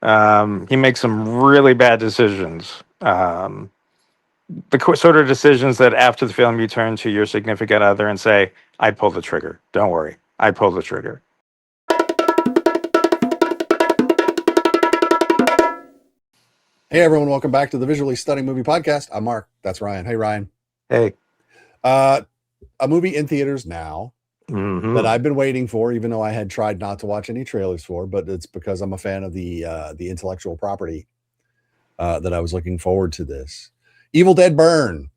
He makes some really bad decisions. The sort of decisions that after the film you turn to your significant other and say, "I pulled the trigger. Don't worry, I pulled the trigger." Hey everyone, welcome back to the Visually Stunning Movie Podcast. I'm Mark. That's Ryan. Hey Ryan. Hey. A movie in theaters now Mm-hmm. that I've been waiting for, even though I had tried not to watch any trailers for, but it's because I'm a fan of the intellectual property that I was looking forward to this. Evil Dead Burn.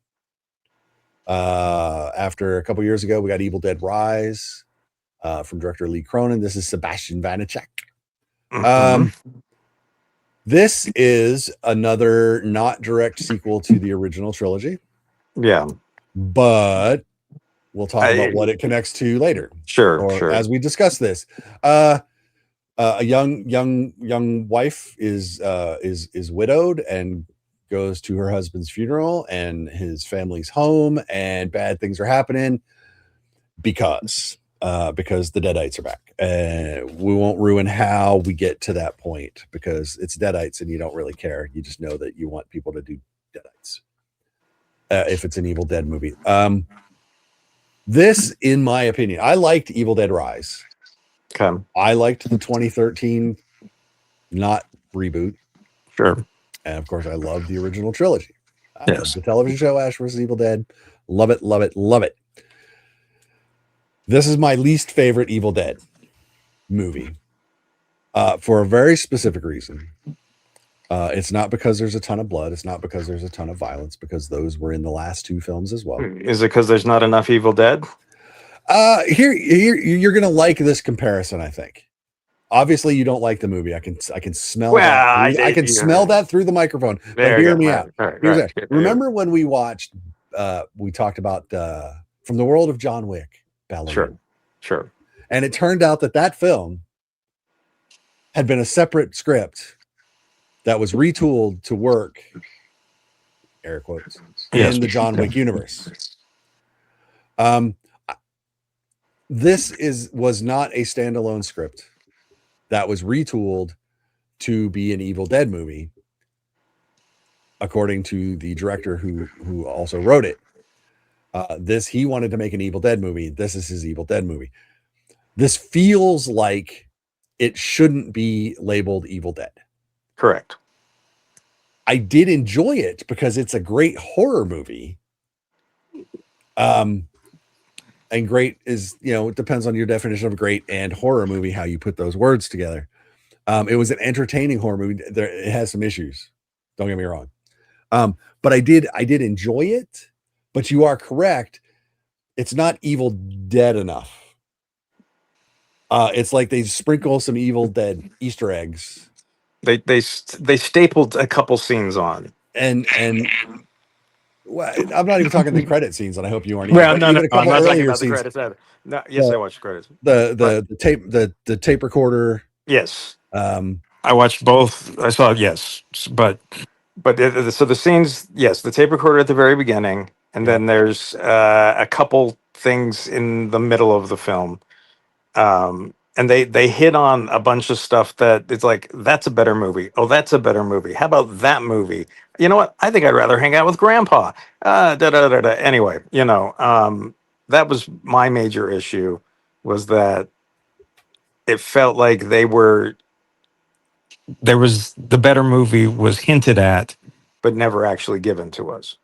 After a couple years ago, we got Evil Dead Rise from director Lee Cronin. This is Sébastien Vanicek. This is another not direct sequel to the original trilogy. Yeah. But we'll talk about what it connects to later. Sure. As we discuss this. A young wife is widowed and goes to her husband's funeral and his family's home, and bad things are happening because the deadites are back. We won't ruin how we get to that point because it's deadites and you don't really care. You just know that you want people to do deadites. If it's an Evil Dead movie. This, in my opinion, I liked Evil Dead Rise. Okay. I liked the 2013 not reboot. Sure. And of course, I loved the original trilogy. Yes. The television show Ash vs. Evil Dead. Love it, love it, love it. This is my least favorite Evil Dead movie for a very specific reason. It's not because there's a ton of blood. It's not because there's a ton of violence, because those were in the last two films as well. Is it because there's not enough Evil Dead? Here, you're gonna like this comparison. I think. Obviously, you don't like the movie. I can smell. Well, I can smell that through the microphone. But hear me out. Right. Remember when we watched? We talked about From the World of John Wick. Ballerina. Sure. And it turned out that film had been a separate script that was retooled to work, air quotes, in the John Wick universe. This was not a standalone script that was retooled to be an Evil Dead movie, according to the director who also wrote it. He wanted to make an Evil Dead movie. This is his Evil Dead movie. This feels like it shouldn't be labeled Evil Dead. Correct. I did enjoy it because it's a great horror movie. And great is, it depends on your definition of great and horror movie, how you put those words together. It was an entertaining horror movie. It has some issues. Don't get me wrong. But I did enjoy it. But you are correct. It's not Evil Dead enough. It's like they sprinkle some Evil Dead Easter eggs. They stapled a couple scenes on. And well, I'm not even talking the credit scenes, and I hope you aren't. Well, no, I'm not talking about the credits either. No, yes, I watched the credits. The tape recorder. Yes. I watched both. I saw yes, but so the scenes, yes, the tape recorder at the very beginning, and then there's a couple things in the middle of the film. And they hit on a bunch of stuff that it's like, that's a better movie. Oh, that's a better movie. How about that movie? You know what? I think I'd rather hang out with Grandpa. Anyway, that was my major issue, was that it felt like there was the better movie was hinted at, but never actually given to us.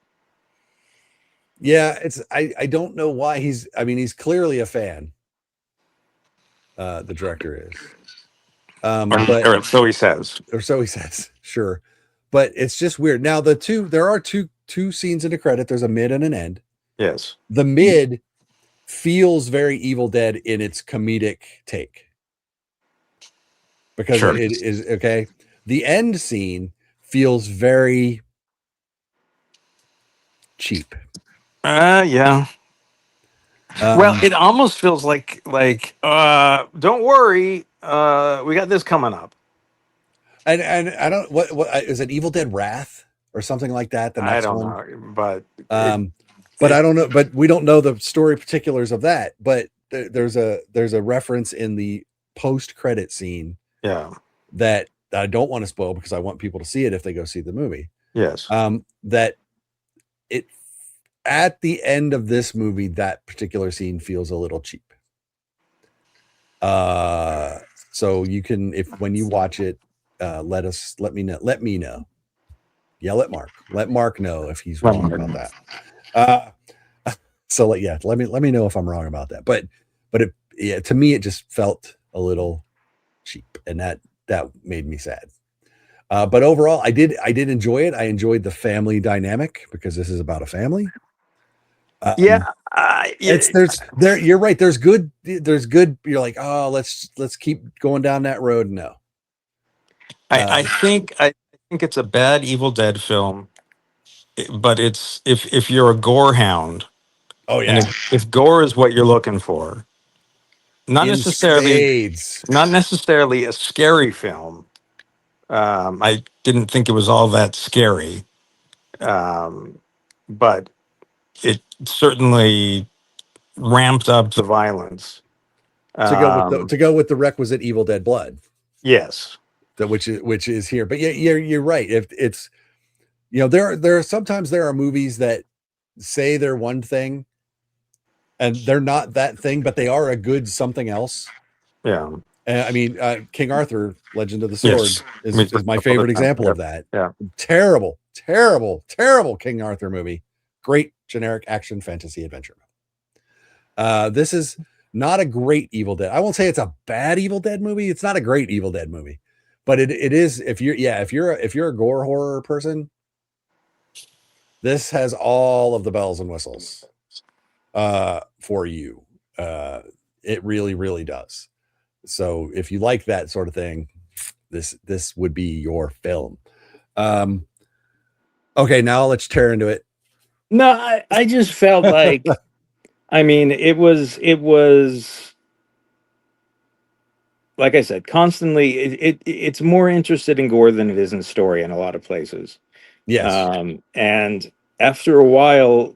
Yeah, I don't know why he's clearly a fan. The director is. Or so he says. Or so he says, sure. But it's just weird. Now there are two scenes in the credit. There's a mid and an end. Yes. The mid feels very Evil Dead in its comedic take. Because it is okay. The end scene feels very cheap. Yeah. Well, it almost feels like don't worry, we got this coming up. And I don't what is it, Evil Dead Wrath or something like that? The next one? Know, but I don't know, but we don't know the story particulars of that. But there's a reference in the post-credit scene, yeah, that that I don't want to spoil because I want people to see it if they go see the movie. Yes. That it at the end of this movie, that particular scene feels a little cheap. So you can, if when you watch it, let me know. Yell at Mark. Let Mark know if he's wrong about that. So let me know if I'm wrong about that. But to me, it just felt a little cheap, and that made me sad. But overall, I did enjoy it. I enjoyed the family dynamic because this is about a family. Yeah. You're right. There's good. You're like, oh, let's keep going down that road. No, I think it's a bad Evil Dead film, but it's if you're a gore hound, oh and yeah, if gore is what you're looking for, not in necessarily spades. not necessarily a scary film. I didn't think it was all that scary, but it certainly ramped up the violence. To go with the requisite Evil Dead blood. Yes, That which is here. But yeah, you're right. If it's, there are sometimes there are movies that say they're one thing and they're not that thing, but they are a good something else. yeah. I mean, King Arthur, Legend of the Sword, Yes. is my favorite example of that. Yeah. Terrible King Arthur movie. Great generic action fantasy adventure. This is not a great Evil Dead. I won't say it's a bad Evil Dead movie. It's not a great Evil Dead movie, but it is. If you're a gore horror person, this has all of the bells and whistles for you. It really, really does. So if you like that sort of thing, this would be your film. Okay, now let's tear into it. No, I just felt like, I mean, it was like I said, constantly it's more interested in gore than it is in story in a lot of places. Yes. And after a while,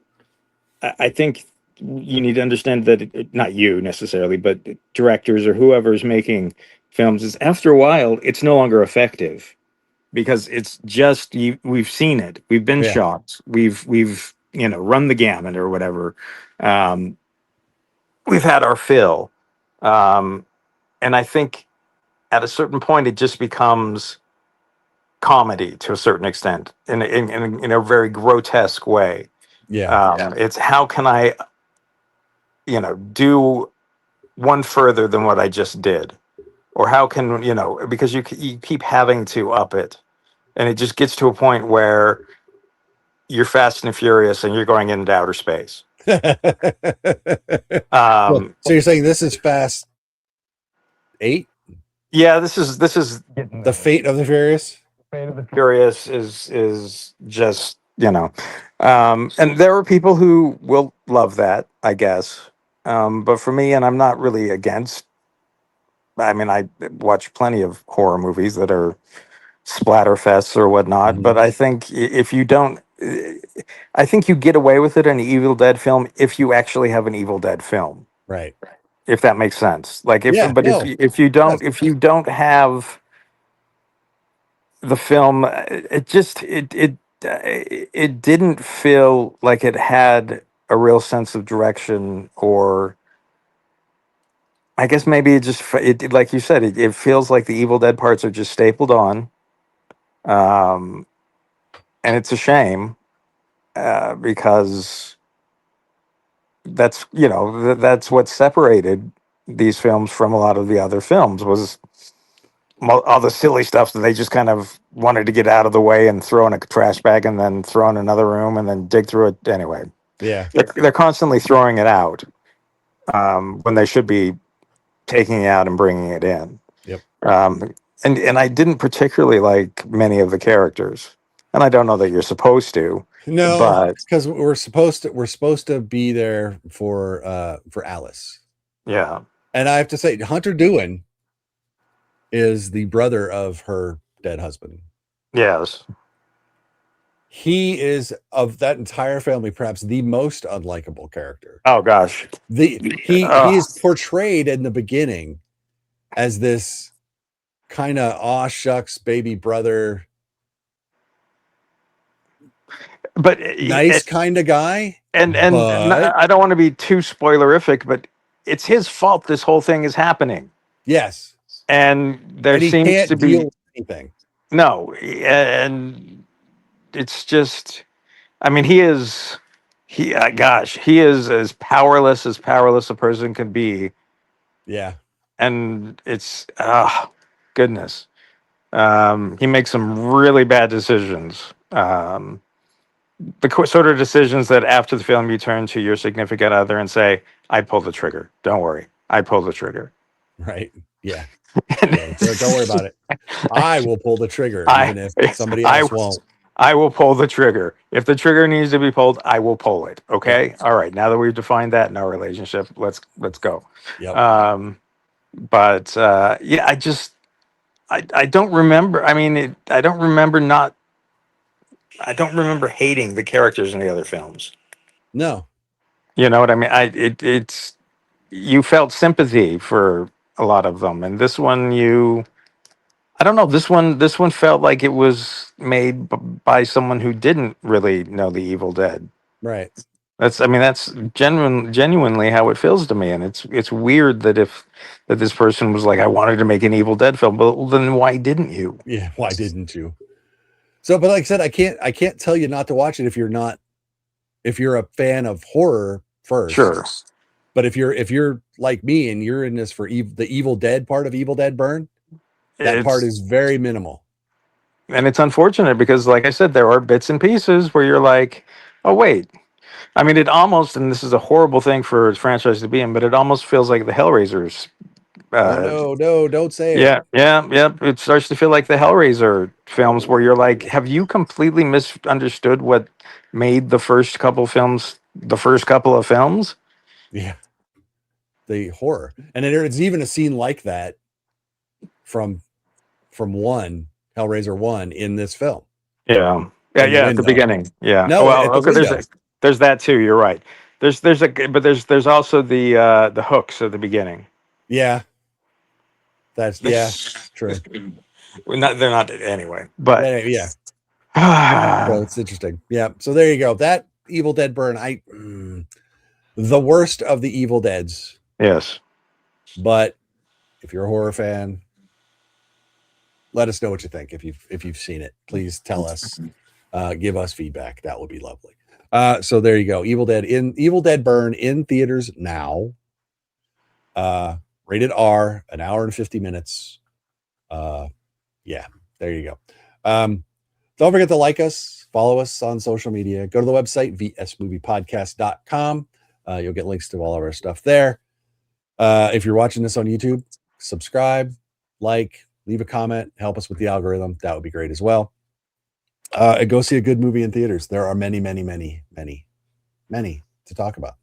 I think you need to understand that not you necessarily, but directors or whoever's making films, is after a while it's no longer effective because it's just we've seen it, we've been shocked, we've run the gamut or whatever. We've had our fill, and I think at a certain point it just becomes comedy to a certain extent in a very grotesque way. It's how can I do one further than what I just did, or how can because you keep having to up it, and it just gets to a point where you're Fast and Furious and you're going into outer space. So you're saying this is Fast 8? Yeah, this is the Fate of the Furious. Fate of the Furious is just and there are people who will love that, I guess. But for me, and I'm not really against. I mean, I watch plenty of horror movies that are splatterfests or whatnot. But I think if you don't, I think you get away with it in an Evil Dead film if you actually have an Evil Dead film, right? If that makes sense. Like if you don't have the film, it didn't feel like it had a real sense of direction, or I guess maybe like you said, it feels like the Evil Dead parts are just stapled on. And it's a shame, because that's that's what separated these films from a lot of the other films, was all the silly stuff that they just kind of wanted to get out of the way and throw in a trash bag and then throw in another room and then dig through it anyway. Yeah, they're constantly throwing it out, when they should be taking it out and bringing it in. Yep. And I didn't particularly like many of the characters, and I don't know that you're supposed to. No, because we're supposed to be there for Alice. Yeah. And I have to say, Hunter Doohan is the brother of her dead husband. Yes. He is, of that entire family, perhaps the most unlikable character. Oh gosh. He is portrayed in the beginning as this kind of aw shucks baby brother, but nice kind of guy. and but I don't want to be too spoilerific, but it's his fault this whole thing is happening, yes, and there and he seems to can't deal be with anything. no, and it's just, I mean, he is as powerless a person can be, Yeah, and it's goodness. He makes some really bad decisions. Sort of decisions that after the film you turn to your significant other and say, "I pulled the trigger. Don't worry, I pulled the trigger." right. Yeah, yeah. Don't worry about it. I will pull the trigger, I even if somebody I else won't. I will pull the trigger. If the trigger needs to be pulled, I will pull it. Yep. Okay. All right. Now that we've defined that in our relationship, let's go. Yep. But yeah, I don't remember. I mean, I don't remember hating the characters in the other films. No. You know what I mean? It's you felt sympathy for a lot of them, and this one I don't know. This one felt like it was made by someone who didn't really know the Evil Dead. Right. I mean, that's genuinely how it feels to me, and it's weird that that this person was like, I wanted to make an Evil Dead film, but well, then why didn't you? Yeah. Why didn't you? So, but like I said, I can't tell you not to watch it if you're a fan of horror first. Sure. But if you're like me and you're in this for the Evil Dead part of Evil Dead Burn, that part is very minimal. And it's unfortunate because, like I said, there are bits and pieces where you're like, oh wait. I mean, it almost, and this is a horrible thing for a franchise to be in, but it almost feels like the Hellraisers. Oh no, don't say it. Yeah. It starts to feel like the Hellraiser films where you're like, have you completely misunderstood what made the first couple of films? Yeah. The horror. And there's even a scene like that from Hellraiser 1 in this film. Yeah. At the beginning. Yeah. No, at the window. There's that too. You're right. There's also the hooks at the beginning. Yeah. That's true. They're not anyway, but Yeah. So it's interesting. Yeah. So there you go. That Evil Dead Burn, the worst of the Evil Deads. Yes. But if you're a horror fan, let us know what you think. If you've seen it, please tell us. Give us feedback. That would be lovely. So there you go. Evil Dead Burn in theaters now. Rated R, an hour and 50 minutes. Yeah, there you go. Don't forget to like us, follow us on social media. Go to the website, vsmoviepodcast.com. You'll get links to all of our stuff there. If you're watching this on YouTube, subscribe, like, leave a comment, help us with the algorithm. That would be great as well. And go see a good movie in theaters. There are many to talk about,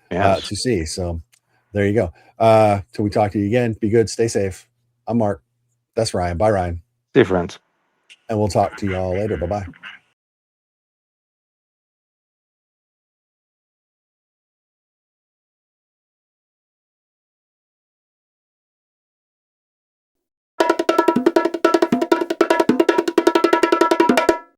to see. So there you go. Till we talk to you again, be good, stay safe. I'm Mark. That's Ryan. Bye, Ryan. See you, friends. And we'll talk to you all later. Bye-bye.